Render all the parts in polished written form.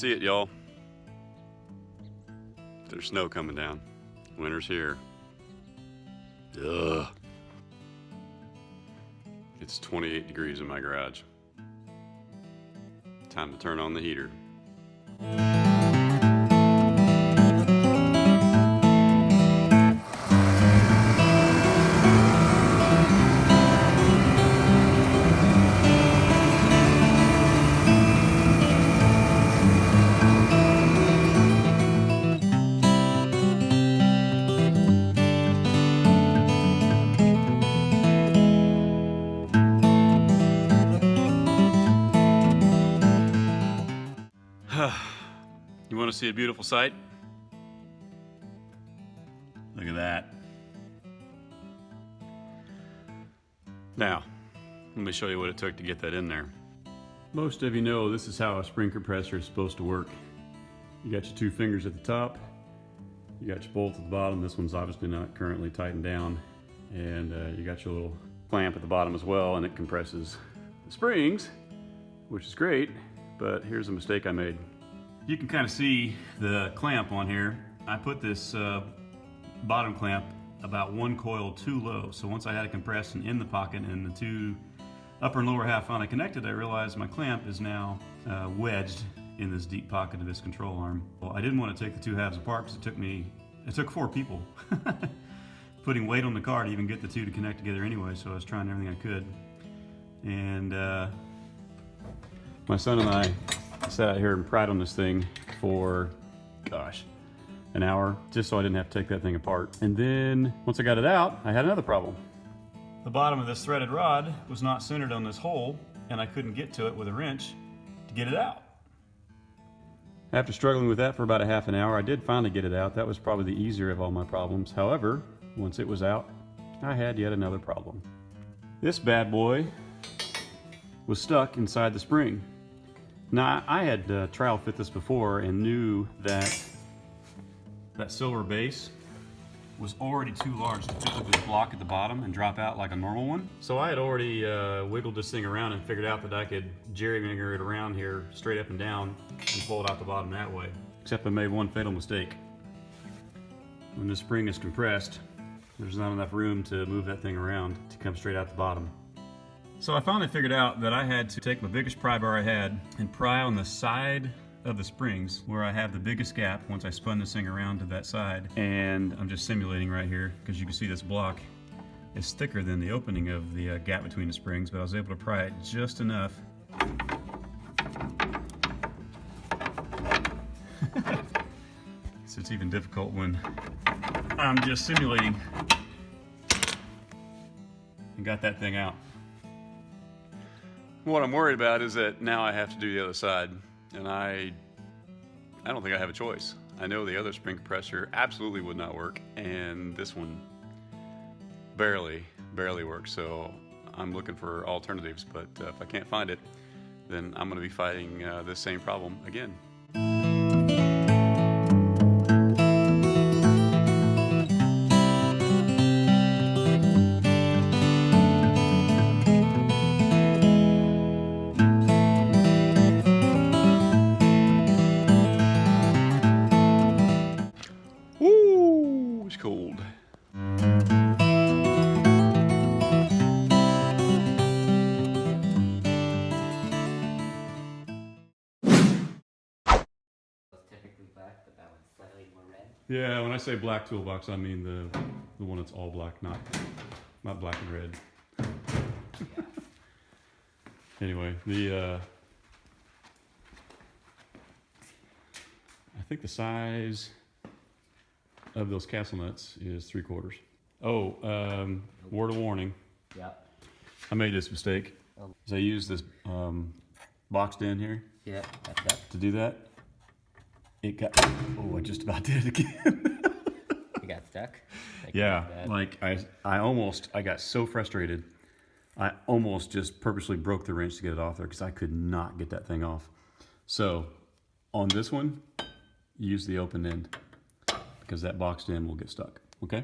see it, y'all. There's snow coming down. Winter's here. Ugh. It's 28 degrees in my garage. Time to turn on the heater. You want to see a beautiful sight? Look at that. Now, let me show you what it took to get that in there. Most of you know this is how a spring compressor is supposed to work. You got your two fingers at the top, you got your bolt at the bottom. This one's obviously not currently tightened down, and you got your little clamp at the bottom as well, and it compresses the springs, which is great, but here's a mistake I made. You can kind of see the clamp on here. I put this bottom clamp about one coil too low. So once I had it compressed and in the pocket and the two upper and lower half finally connected, I realized my clamp is now wedged in this deep pocket of this control arm. Well, I didn't want to take the two halves apart because it took 4 people putting weight on the car to even get the two to connect together anyway. So I was trying everything I could. And my son and I sat out here and pried on this thing for, gosh, an hour, just so I didn't have to take that thing apart. And then, once I got it out, I had another problem. The bottom of this threaded rod was not centered on this hole, and I couldn't get to it with a wrench to get it out. After struggling with that for about a half an hour, I did finally get it out. That was probably the easier of all my problems. However, once it was out, I had yet another problem. This bad boy was stuck inside the spring. Now, I had trial fit this before and knew that that silver base was already too large to fit with this block at the bottom and drop out like a normal one. So I had already wiggled this thing around and figured out that I could jerryringer it around here straight up and down and pull it out the bottom that way. Except I made one fatal mistake. When the spring is compressed, there's not enough room to move that thing around to come straight out the bottom. So I finally figured out that I had to take my biggest pry bar I had and pry on the side of the springs where I have the biggest gap once I spun this thing around to that side. And I'm just simulating right here because you can see this block is thicker than the opening of the gap between the springs, but I was able to pry it just enough. So it's even difficult when I'm just simulating and got that thing out. What I'm worried about is that now I have to do the other side, and I don't think I have a choice. I know the other spring compressor absolutely would not work, and this one barely works, so I'm looking for alternatives, but if I can't find it, then I'm going to be fighting this same problem again. Cold. Typically black, but that one's slightly more red. Yeah, when I say black toolbox, I mean the one that's all black, not black and red. Yeah. Anyway, I think the size of those castle nuts is 3/4. Oh, word of warning. Yep. I made this mistake. As I used this boxed in here. Yeah, that's that. To do that, it got. Oh, I just about did it again. You got stuck. Yeah, like I got so frustrated. I almost just purposely broke the wrench to get it off there because I could not get that thing off. So on this one, use the open end, because that boxed in will get stuck, okay?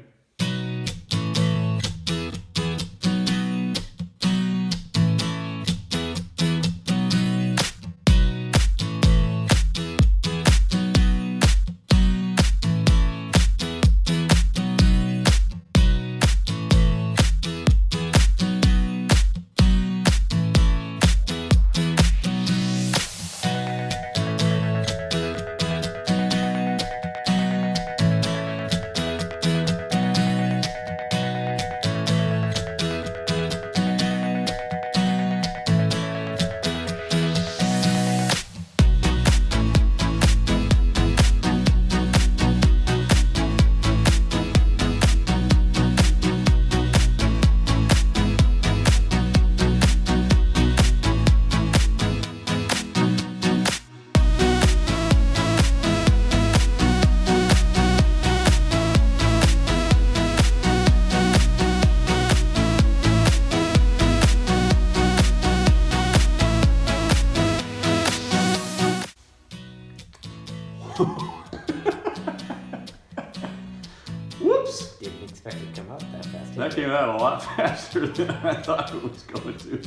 Whoops! Didn't expect it to come out that fast. That came out a lot faster than I thought it was going to.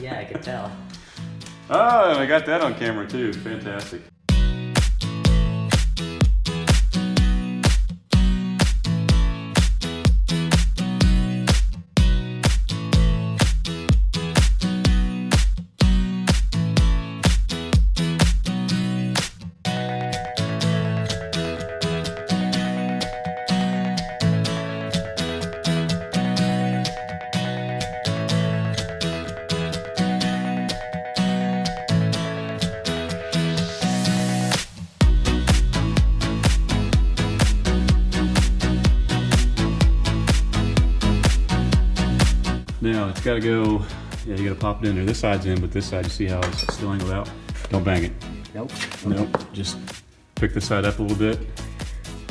Yeah, I could tell. Oh, and I got that on camera too. Fantastic. Now it's got to go, yeah, you got to pop it in there. This side's in, but this side, you see how it's still angled out? Don't bang it. Nope. Nope. Just pick this side up a little bit,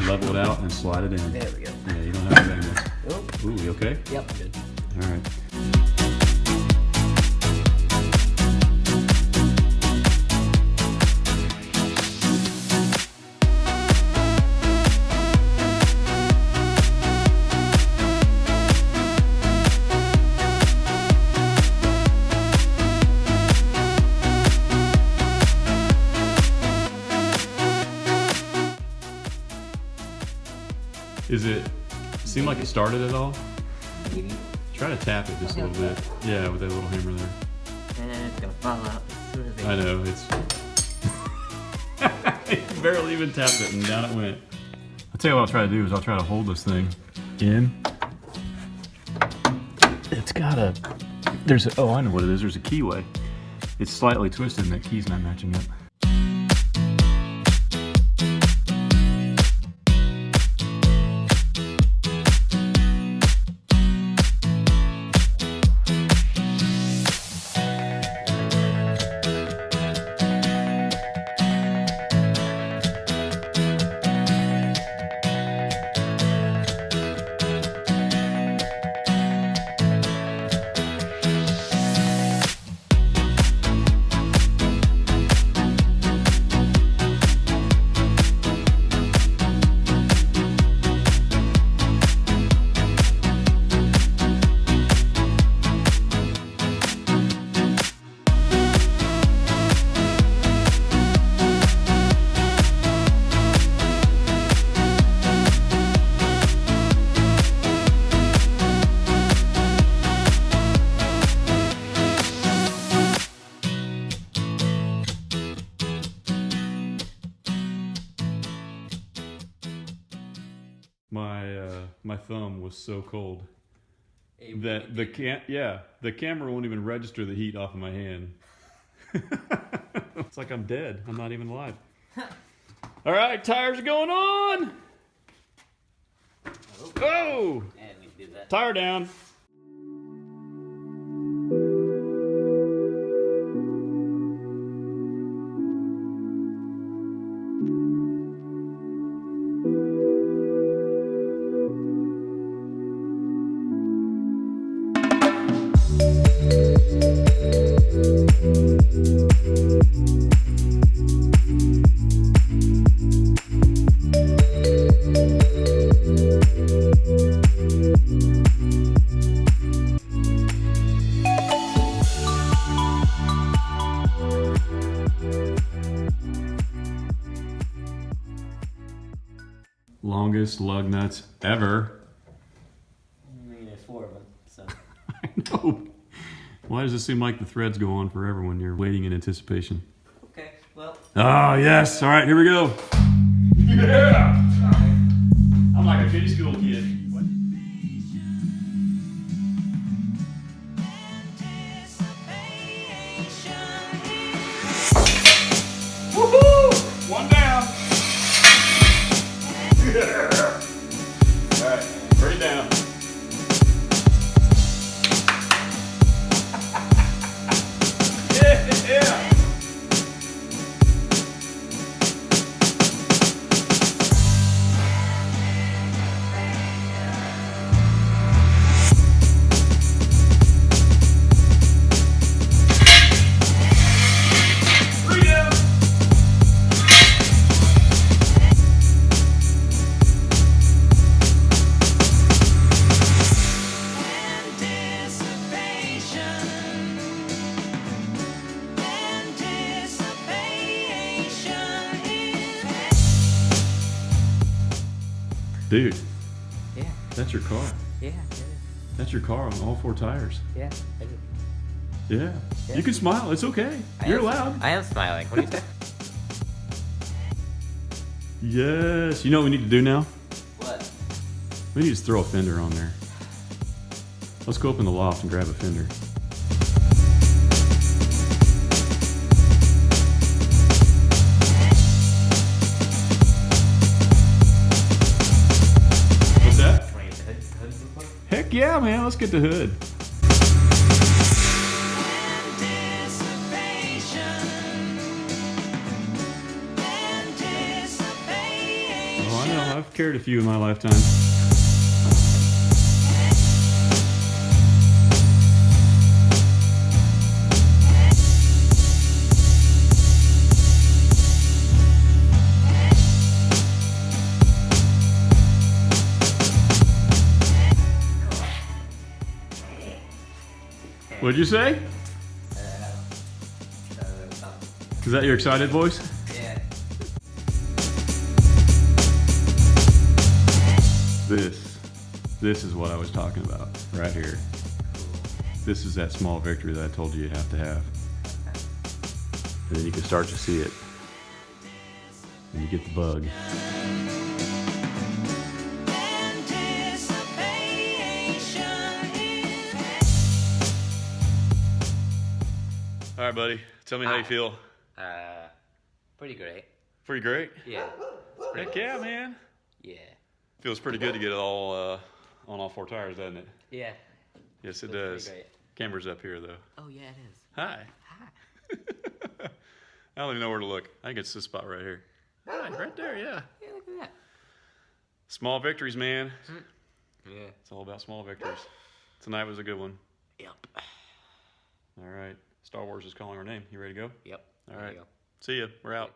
level it out, and slide it in. There we go. Yeah, you don't have to bang this. Oh. Ooh, you okay? Yep, good. All right. Is it seem like it started at all? Maybe. Try to tap it just a little bit. Yeah, with that little hammer there. And then it's gonna fall out as soon as I know, it's... I barely even tapped it and down it went. I'll tell you what I'll try to do is I'll try to hold this thing in. It's got a... There's a... Oh, I know what it is. There's a keyway. It's slightly twisted and that key's not matching up. My thumb was so cold that the camera won't even register the heat off of my hand. It's like I'm dead. I'm not even alive. All right, tires are going on. Oh! And we do that. Tire down. Longest lug nuts ever. I mean, there's 4 of them, so. I know. Why does it seem like the threads go on forever when you're waiting in anticipation? Okay, well. Oh, yes. All right, here we go. Yeah! I'm like a kiddie school kid. Woohoo! One down. All right, bring it down. Yeah. Dude, Yeah. that's your car. Yeah. It is. That's your car on all 4 tires. Yeah. It is. Yeah. Yeah. You can smile. It's okay. You're allowed. I am smiling. What do you say? Yes. You know what we need to do now? What? We need to throw a fender on there. Let's go up in the loft and grab a fender. What's that? Can I get the hood real quick? Heck yeah, man. Let's get the hood. Oh, I know. I've carried a few in my lifetime. What'd you say? Is that your excited voice? Yeah. This is what I was talking about right here. This is that small victory that I told you have to have. And then you can start to see it. And you get the bug. All right, buddy. Tell me how you feel. Pretty great. Pretty great? Yeah. Heck yeah, man. Yeah. Feels pretty good to get it all on all 4 tires, doesn't it? Yeah. Yes, it Feels does. pretty great. Camera's up here, though. Oh yeah, it is. Hi. Hi. I don't even know where to look. I think it's this spot right here. Hi, right there, yeah. Yeah, look at that. Small victories, man. Yeah. It's all about small victories. Tonight was a good one. Yep. All right. Star Wars is calling our name. You ready to go? Yep. All There right. you go. See ya. We're out.